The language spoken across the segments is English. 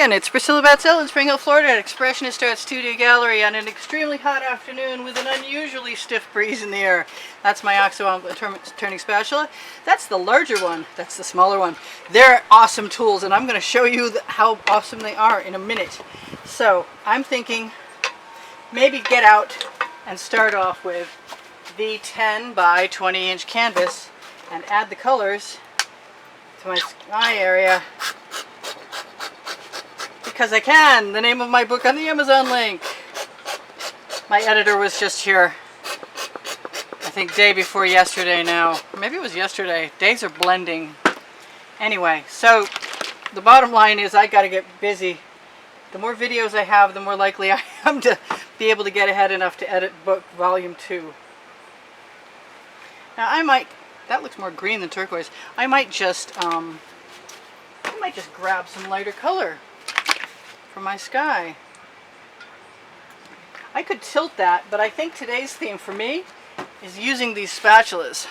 And it's Priscilla Batzell in Spring Hill, Florida at Expressionist Art Studio Gallery on an extremely hot afternoon with an unusually stiff breeze in the air. That's my OXO turning spatula. That's the larger one. That's the smaller one. They're awesome tools, and I'm going to show you how awesome they are in a minute. So I'm thinking maybe get out and start off with the 10 by 20 inch canvas and add the colors to my sky area. Because I can. The name of my book on the Amazon link. My editor was just here, I think day before yesterday now. Maybe it was yesterday. Days are blending. Anyway, so the bottom line is I got to get busy. The more videos I have, the more likely I am to be able to get ahead enough to edit book volume 2. Now I might, that looks more green than turquoise. I might just grab some lighter color for my sky. I could tilt that, but I think today's theme for me is using these spatulas.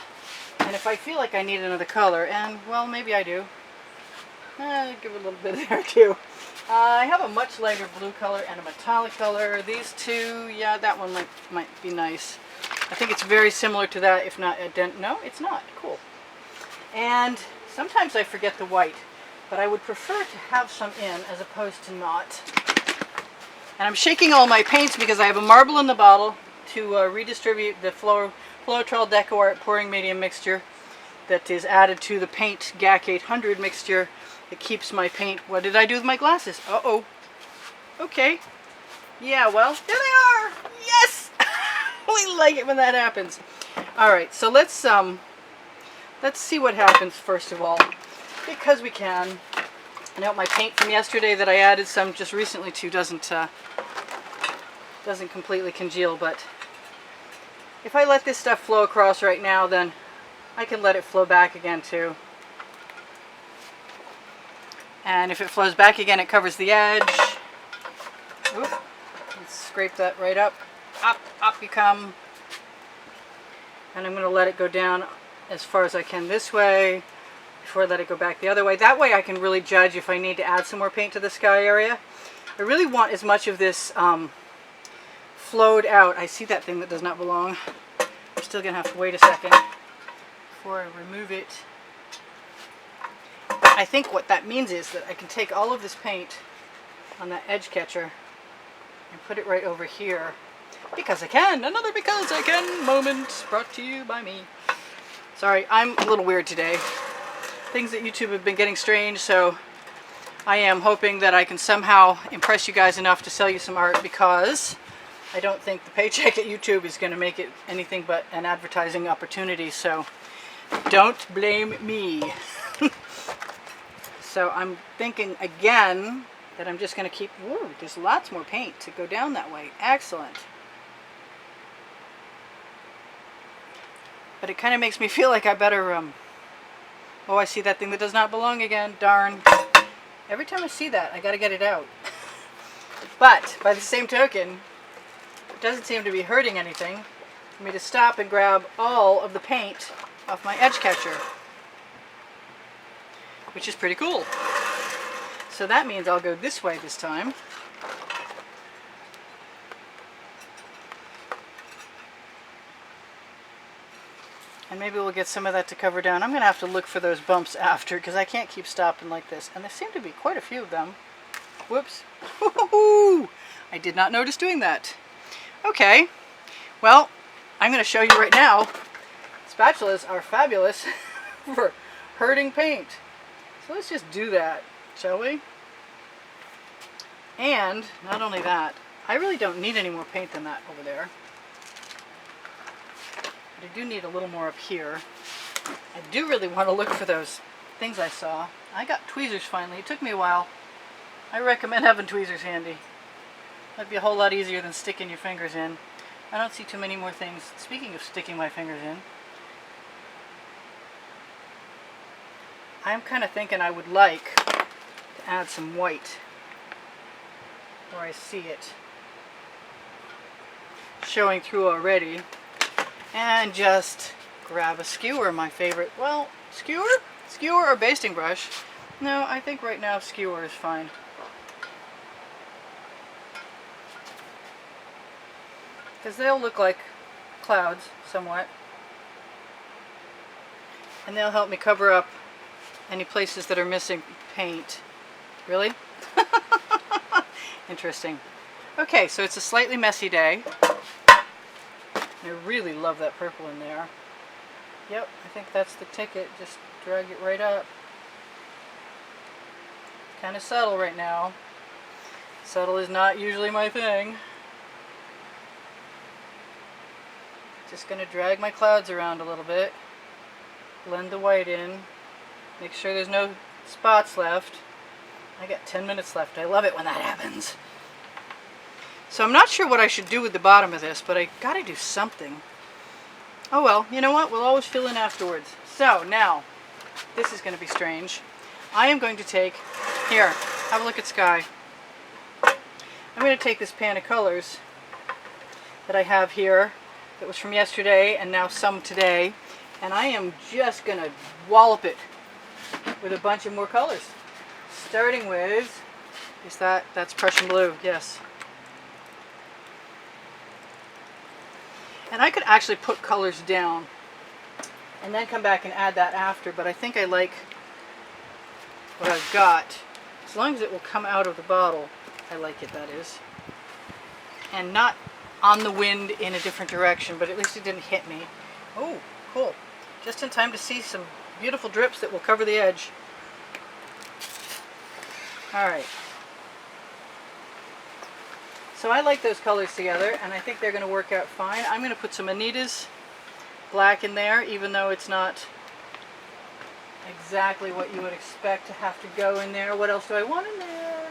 And if I feel like I need another color, and well, maybe I do, give it a little bit there too. I have a much lighter blue color and a metallic color. These two, yeah, that one might be nice. I think it's very similar to that, if not no, it's not. Cool. And sometimes I forget the white, but I would prefer to have some in as opposed to not. And I'm shaking all my paints because I have a marble in the bottle to redistribute the Floetrol Deco Art pouring medium mixture that is added to the paint GAC 800 mixture that keeps my paint. What did I do with my glasses? Uh-oh. Okay. Yeah, well, there they are. Yes! We like it when that happens. All right, so let's see what happens first of all. Because we can. I know my paint from yesterday that I added some just recently to doesn't completely congeal, but if I let this stuff flow across right now, then I can let it flow back again too. And if it flows back again, it covers the edge. Oop. Let's scrape that right up. Up you come. And I'm going to let it go down as far as I can this way before I let it go back the other way. That way I can really judge if I need to add some more paint to the sky area. I really want as much of this flowed out. I see that thing that does not belong. I'm still going to have to wait a second before I remove it. I think what that means is that I can take all of this paint on that edge catcher and put it right over here. Because I can. Another because I can moment brought to you by me. Sorry, I'm a little weird today. Things at YouTube have been getting strange, so I am hoping that I can somehow impress you guys enough to sell you some art, because I don't think the paycheck at YouTube is going to make it anything but an advertising opportunity, so don't blame me. So I'm thinking again that I'm just going to keep, whoa, there's lots more paint to go down that way. Excellent. But it kind of makes me feel like I better, oh, I see that thing that does not belong again. Darn. Every time I see that, I got to get it out. But, by the same token, it doesn't seem to be hurting anything for me to stop and grab all of the paint off my edge catcher, which is pretty cool. So that means I'll go this way this time. And maybe we'll get some of that to cover down. I'm going to have to look for those bumps after, because I can't keep stopping like this. And there seem to be quite a few of them. Whoops. I did not notice doing that. Okay. Well, I'm going to show you right now. Spatulas are fabulous for hurting paint. So let's just do that, shall we? And not only that, I really don't need any more paint than that over there. But I do need a little more up here. I do really want to look for those things I saw. I got tweezers finally. It took me a while. I recommend having tweezers handy. That'd be a whole lot easier than sticking your fingers in. I don't see too many more things. Speaking of sticking my fingers in, I'm kind of thinking I would like to add some white where I see it showing through already. And just grab a skewer, my favorite. Well, skewer or basting brush. No, I think right now skewer is fine. because they'll look like clouds somewhat. And they'll help me cover up any places that are missing paint. Really? Interesting. Okay, so it's a slightly messy day. I really love that purple in there. Yep, I think that's the ticket. Just drag it right up. Kind of subtle right now. Subtle is not usually my thing. Just going to drag my clouds around a little bit. Blend the white in. Make sure there's no spots left. I got 10 minutes left. I love it when that happens. So I'm not sure what I should do with the bottom of this, but I gotta do something. Oh well, you know what? We'll always fill in afterwards. So now, this is going to be strange. I am going to take, here, have a look at sky. I'm going to take this pan of colors that I have here, that was from yesterday and now some today, and I am just going to wallop it with a bunch of more colors. Starting with, that's Prussian blue, yes. And I could actually put colors down and then come back and add that after, but I think I like what I've got. As long as it will come out of the bottle, I like it, that is. And not on the wind in a different direction, but at least it didn't hit me. Oh, cool. Just in time to see some beautiful drips that will cover the edge. Alright. So I like those colors together, and I think they're going to work out fine. I'm going to put some Anita's black in there, even though it's not exactly what you would expect to have to go in there. What else do I want in there?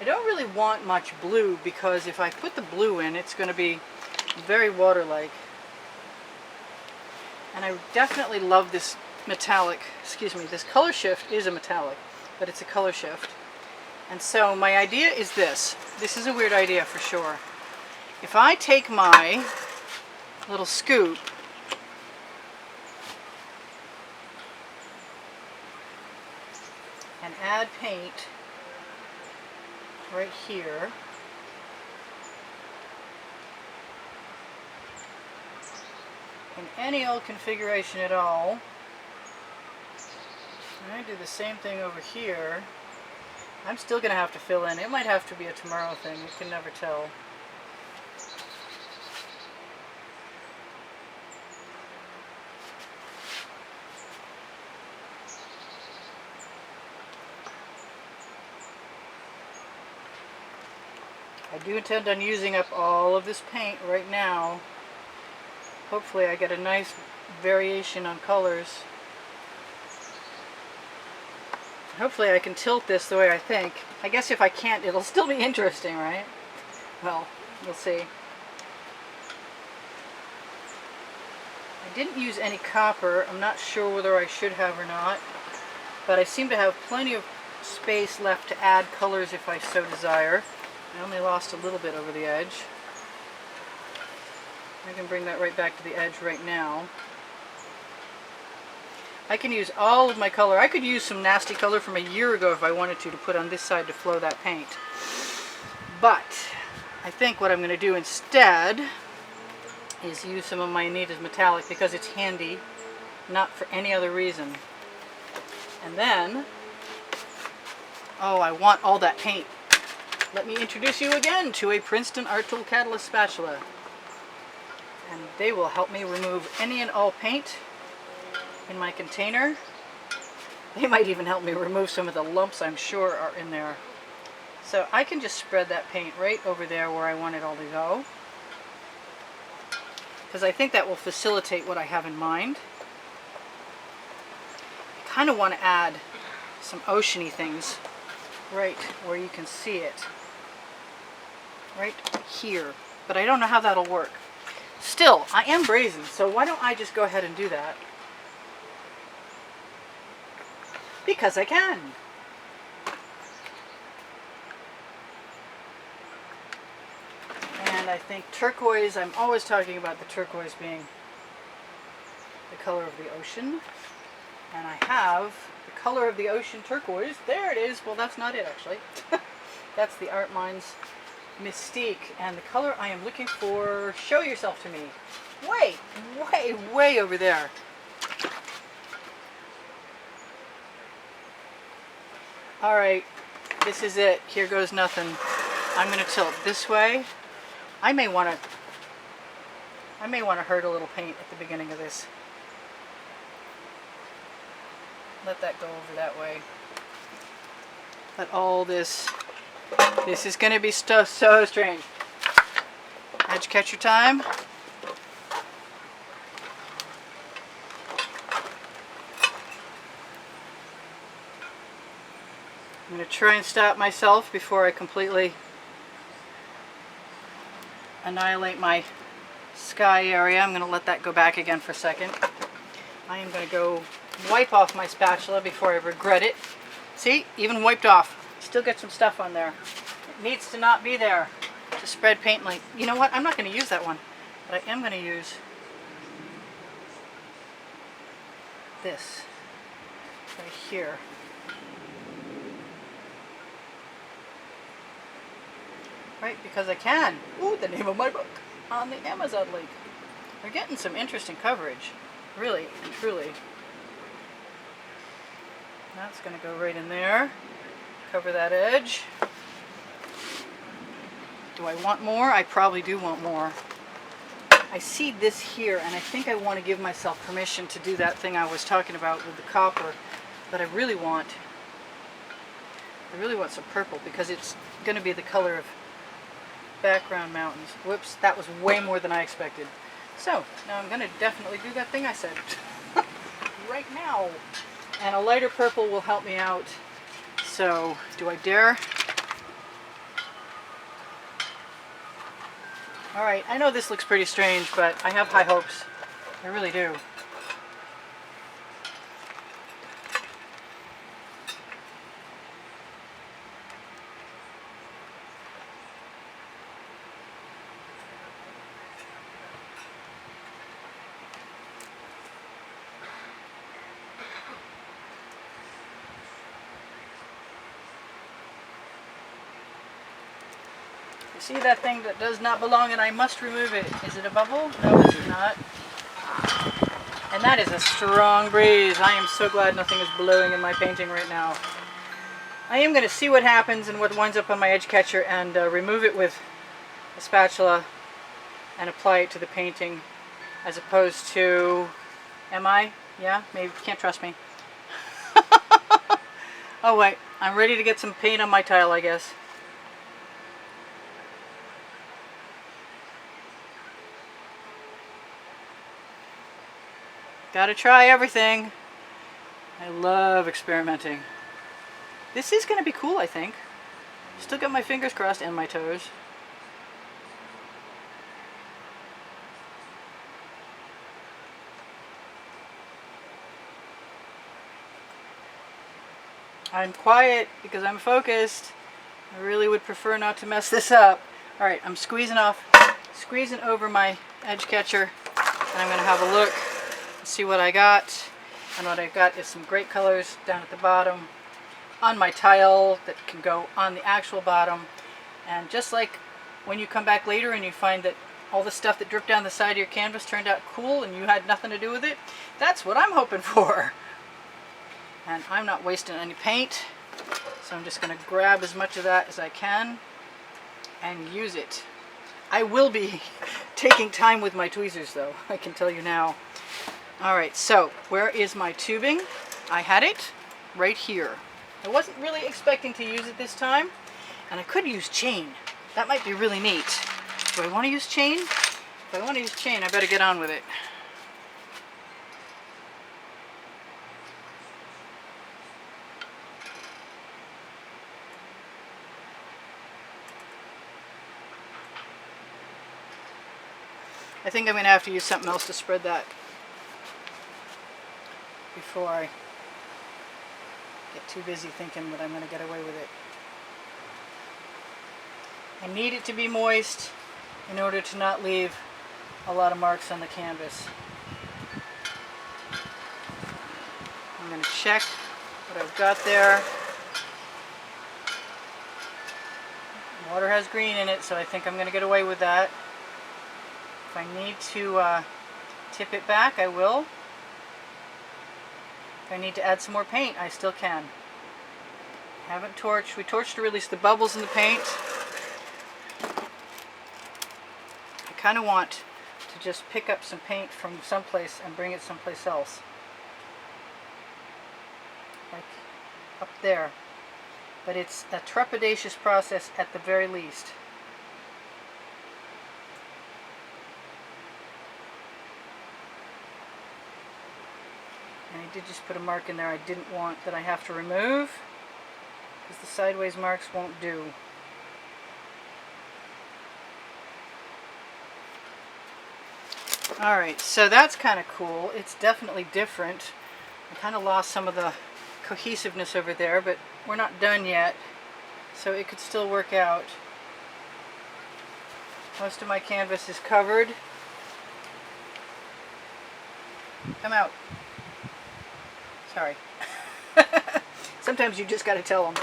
I don't really want much blue, because if I put the blue in, it's going to be very water-like. And I definitely love this metallic, this color shift is a metallic, but it's a color shift. And so my idea is this. This is a weird idea for sure. If I take my little scoop and add paint right here, in any old configuration at all, and I do the same thing over here, I'm still going to have to fill in. It might have to be a tomorrow thing. You can never tell. I do intend on using up all of this paint right now. Hopefully I get a nice variation on colors. Hopefully I can tilt this the way I think. I guess if I can't, it'll still be interesting, right? Well, we'll see. I didn't use any copper. I'm not sure whether I should have or not. But I seem to have plenty of space left to add colors if I so desire. I only lost a little bit over the edge. I can bring that right back to the edge right now. I can use all of my color. I could use some nasty color from a year ago if I wanted to put on this side to flow that paint. But I think what I'm going to do instead is use some of my Anita's metallic because it's handy, not for any other reason. And then, oh, I want all that paint. Let me introduce you again to a Princeton Art Tool Catalyst spatula. And they will help me remove any and all paint in my container. They might even help me remove some of the lumps I'm sure are in there. So I can just spread that paint right over there where I want it all to go, because I think that will facilitate what I have in mind. I kind of want to add some oceany things right where you can see it. Right here. But I don't know how that'll work. Still, I am brazen, so why don't I just go ahead and do that? Because I can. And I think turquoise, I'm always talking about the turquoise being the color of the ocean. And I have the color of the ocean turquoise. There it is. Well, that's not it actually. That's the Art Minds mystique. And the color I am looking for, show yourself to me. Way, way, way over there. All right, this is it. Here goes nothing. I'm going to tilt this way. I may want to hurt a little paint at the beginning of this. Let that go over that way. Let all this is going to be so strange. Edge catcher time. I'm going to try and stop myself before I completely annihilate my sky area. I'm going to let that go back again for a second. I am going to go wipe off my spatula before I regret it. See, even wiped off. Still get some stuff on there. It needs to not be there to spread paint like, you know what, I'm not going to use that one, but I am going to use this right here. Right, because I can. Ooh, the name of my book on the Amazon link. We're getting some interesting coverage, really and truly. That's going to go right in there. Cover that edge. Do I want more? I probably do want more. I see this here, and I think I want to give myself permission to do that thing I was talking about with the copper, but I really want some purple because it's going to be the color of background mountains. Whoops, that was way more than I expected. So now I'm going to definitely do that thing I said right now. And a lighter purple will help me out. So do I dare? Alright, I know this looks pretty strange, but I have high hopes. I really do. See that thing that does not belong and I must remove it. Is it a bubble? No, it's not. And that is a strong breeze. I am so glad nothing is blowing in my painting right now. I am going to see what happens and what winds up on my edge catcher and remove it with a spatula and apply it to the painting as opposed to, am I? Yeah, maybe, can't trust me. Oh wait, I'm ready to get some paint on my tile, I guess. Gotta try everything. I love experimenting. This is gonna be cool, I think. Still got my fingers crossed and my toes. I'm quiet because I'm focused. I really would prefer not to mess this up. Alright, I'm squeezing over my edge catcher, and I'm gonna have a look. See what I got, and what I've got is some great colors down at the bottom on my tile that can go on the actual bottom. And just like when you come back later and you find that all the stuff that dripped down the side of your canvas turned out cool and you had nothing to do with it, that's what I'm hoping for. And I'm not wasting any paint, so I'm just going to grab as much of that as I can and use it. I will be taking time with my tweezers though, I can tell you now. Alright, so where is my tubing? I had it right here. I wasn't really expecting to use it this time, and I could use chain. That might be really neat. Do I want to use chain? If I want to use chain, I better get on with it. I think I'm going to have to use something else to spread that before I get too busy thinking that I'm going to get away with it. I need it to be moist in order to not leave a lot of marks on the canvas. I'm going to check what I've got there. Water has green in it, so I think I'm going to get away with that. If I need to tip it back, I will. If I need to add some more paint, I still can. Haven't torched. We torched to release the bubbles in the paint. I kind of want to just pick up some paint from someplace and bring it someplace else. Like up there. But it's a trepidatious process at the very least. And I did just put a mark in there I didn't want, that I have to remove, because the sideways marks won't do. Alright, so that's kind of cool. It's definitely different. I kind of lost some of the cohesiveness over there, but we're not done yet, so it could still work out. Most of my canvas is covered. Come out. Sorry. Sometimes you just got to tell them.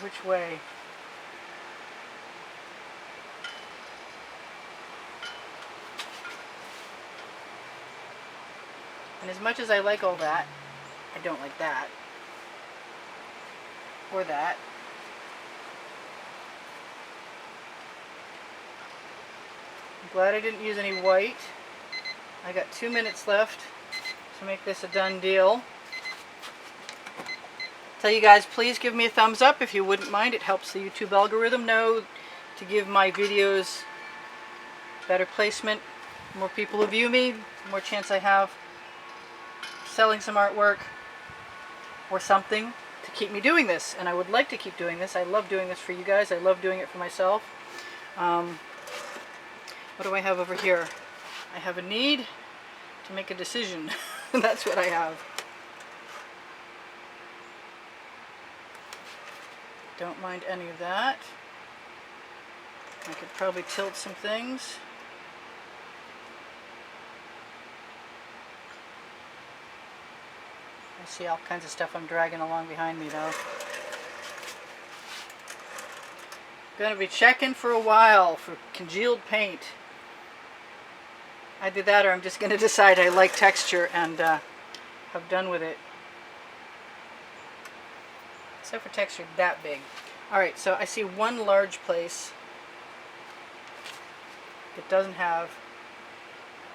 Which way? And as much as I like all that, I don't like that. Or that. I'm glad I didn't use any white. I got 2 minutes left to make this a done deal. Tell you guys, please give me a thumbs up if you wouldn't mind. It helps the YouTube algorithm know to give my videos better placement. The more people who view me, the more chance I have selling some artwork or something to keep me doing this. And I would like to keep doing this. I love doing this for you guys. I love doing it for myself. What do I have over here? I have a need to make a decision. That's what I have. Don't mind any of that. I could probably tilt some things. I see all kinds of stuff I'm dragging along behind me though. Gonna be checking for a while for congealed paint. Either that or I'm just gonna decide I like texture and have done with it. Except for texture that big. Alright, so I see one large place that doesn't have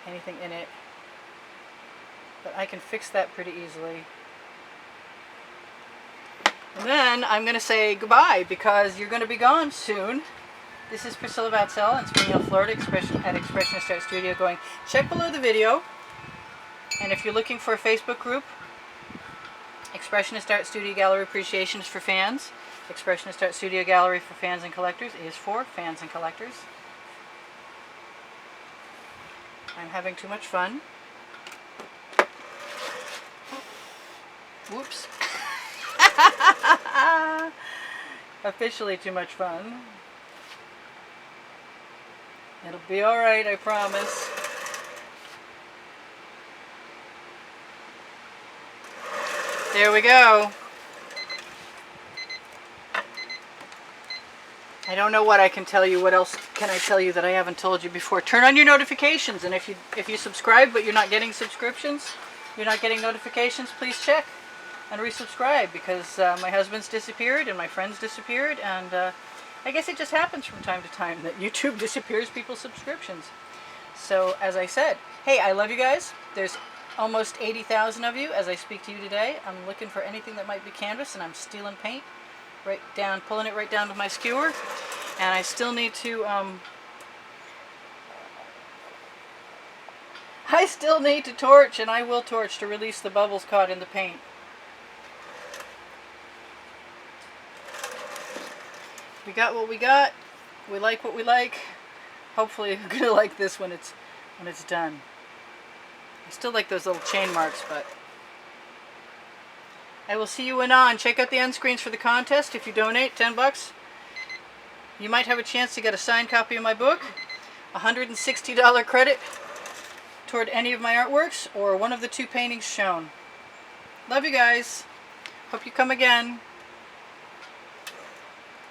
anything in it. But I can fix that pretty easily. And then I'm going to say goodbye because you're going to be gone soon. This is Priscilla Batzell in Spring Hill, Florida, at Expressionist Art Studio going, check below the video. And if you're looking for a Facebook group, Expressionist Art Studio Gallery Appreciation is for fans. Expressionist Art Studio Gallery for fans and collectors is for fans and collectors. I'm having too much fun. Whoops. Officially too much fun. It'll be alright, I promise. There we go. I don't know what I can tell you. What else can I tell you that I haven't told you before? Turn on your notifications, and if you subscribe but you're not getting subscriptions, you're not getting notifications, please check and resubscribe, because my husband's disappeared and my friends disappeared, and I guess it just happens from time to time that YouTube disappears people's subscriptions. So as I said, hey, I love you guys. There's almost 80,000 of you as I speak to you today. I'm looking for anything that might be canvas, and I'm stealing paint right down, pulling it right down with my skewer. And I still need to torch, and I will torch to release the bubbles caught in the paint. We got what we got. We like what we like. Hopefully you're gonna like this when it's done. I still like those little chain marks, but I will see you anon. Check out the end screens for the contest. If you donate $10, you might have a chance to get a signed copy of my book, $160 credit toward any of my artworks, or one of the 2 paintings shown. Love you guys. Hope you come again.